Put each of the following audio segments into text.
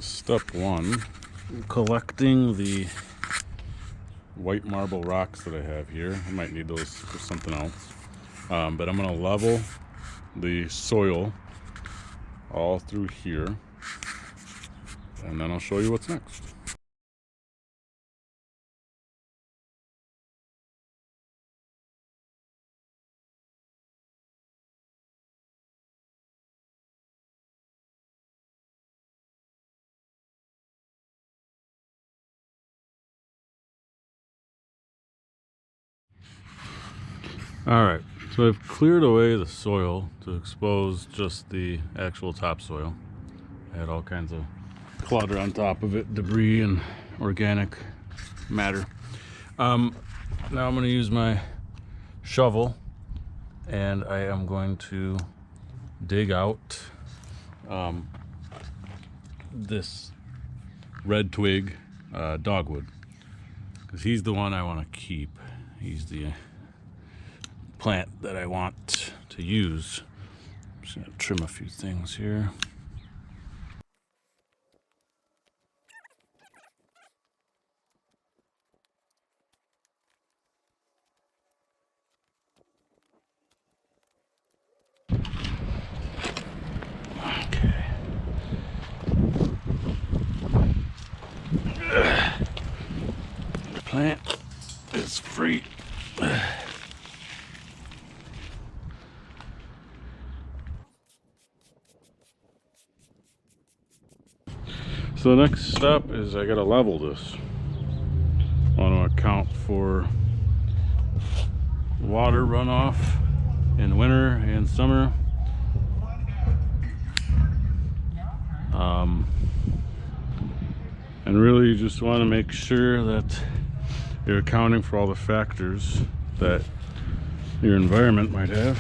step one, collecting the white marble rocks that I have here. I might need those for something else. But I'm going to level the soil all through here, and then I'll show you what's next. Alright, so I've cleared away the soil to expose just the actual topsoil. I had all kinds of clutter on top of it, debris and organic matter. Now I'm going to use my shovel, and I am going to dig out this Redtwig Dogwood, because he's the one I want to keep. He's the plant that I want to use. I'm just going to trim a few things here. Okay. The plant is free. So the next step is I gotta level this. I want to account for water runoff in winter and summer. And really you just want to make sure that you're accounting for all the factors that your environment might have.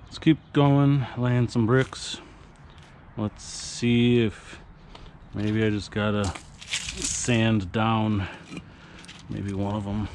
Let's keep going, laying some bricks. Let's see if maybe I just gotta sand down maybe one of them.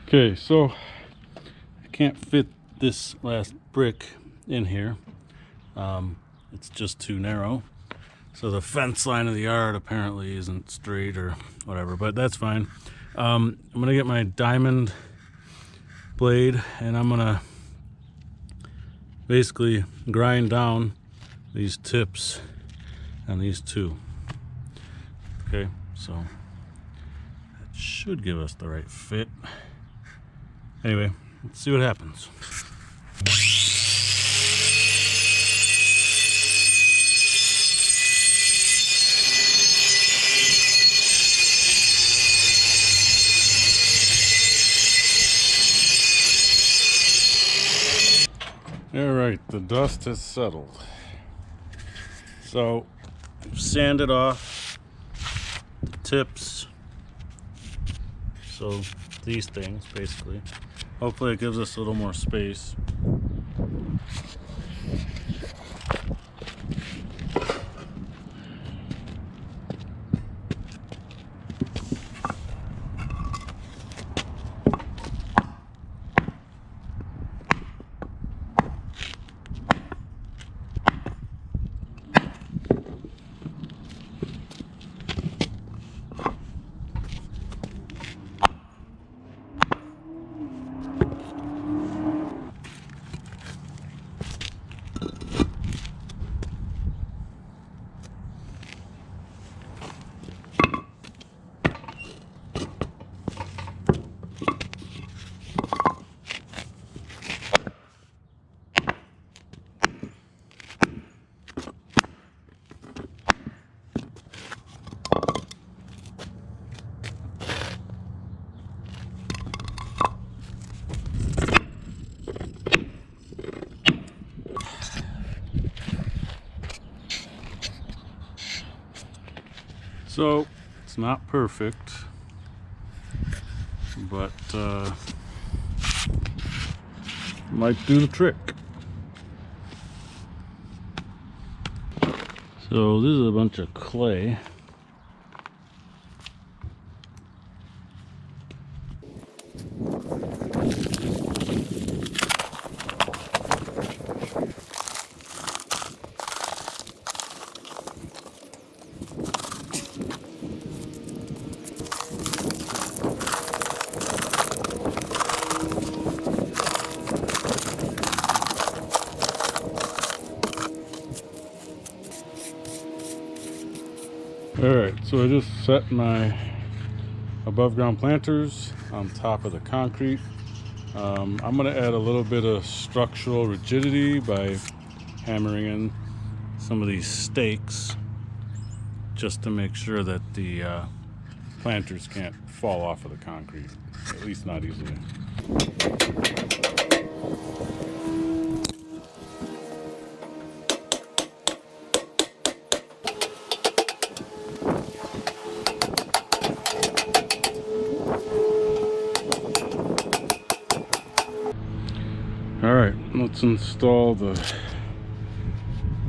Okay, so I can't fit this last brick in here. It's just too narrow. So the fence line of the yard apparently isn't straight or whatever, but that's fine. I'm gonna get my diamond blade and I'm gonna basically grind down these tips on these two. Okay, so that should give us the right fit. Anyway, let's see what happens. All right, the dust has settled. So I've sanded off the tips. So these things, basically. Hopefully it gives us a little more space. So it's not perfect, but might do the trick. So this is a bunch of clay. Alright, so I just set my above ground planters on top of the concrete. I'm going to add a little bit of structural rigidity by hammering in some of these stakes just to make sure that the planters can't fall off of the concrete, at least not easily. Alright, let's install the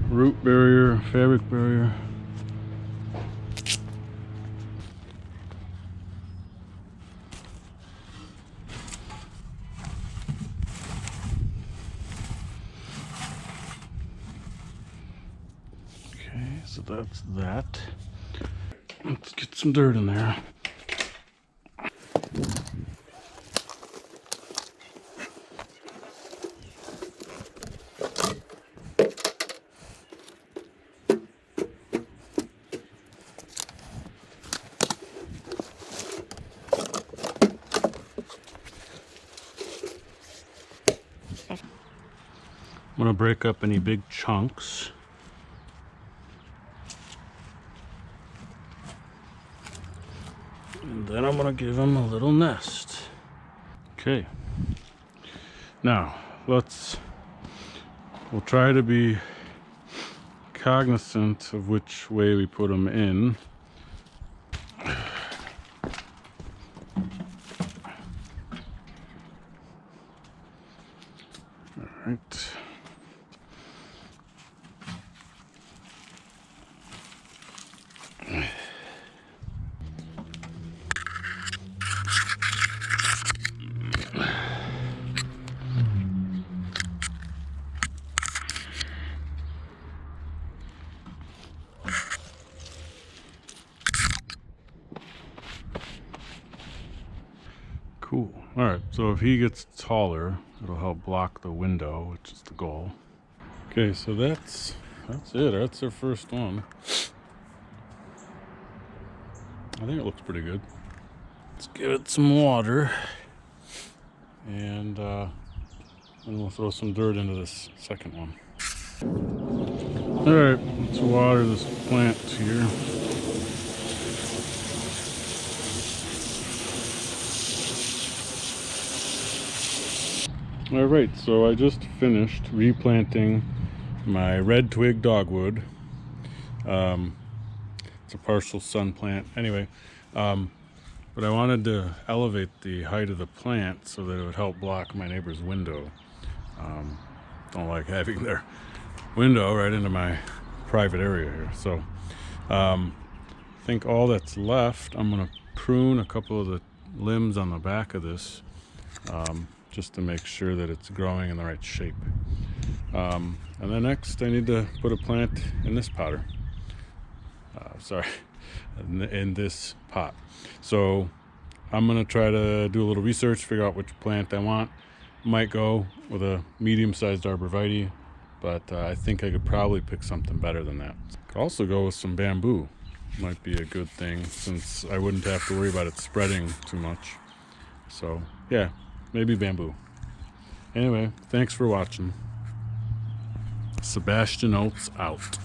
root barrier, fabric barrier. Okay, so that's that. Let's get some dirt in there. I'm going to break up any big chunks. And then I'm going to give them a little nest. Okay. Now, we'll try to be cognizant of which way we put them in. All right. Alright, so if he gets taller, it'll help block the window, which is the goal. Okay, so that's it. That's our first one. I think it looks pretty good. Let's give it some water. And then we'll throw some dirt into this second one. Alright, let's water this plant here. Alright, so I just finished replanting my Redtwig Dogwood. It's a partial sun plant. Anyway, but I wanted to elevate the height of the plant so that it would help block my neighbor's window. Don't like having their window right into my private area here. So I think all that's left, I'm going to prune a couple of the limbs on the back of this just to make sure that it's growing in the right shape. And then next I need to put a plant in this potter. In this pot. So I'm gonna try to do a little research, figure out which plant I want. Might go with a medium-sized arborvitae, but I think I could probably pick something better than that. Could also go with some bamboo. Might be a good thing since I wouldn't have to worry about it spreading too much. So yeah, maybe bamboo. Anyway, thanks for watching. Sebastian Oates out.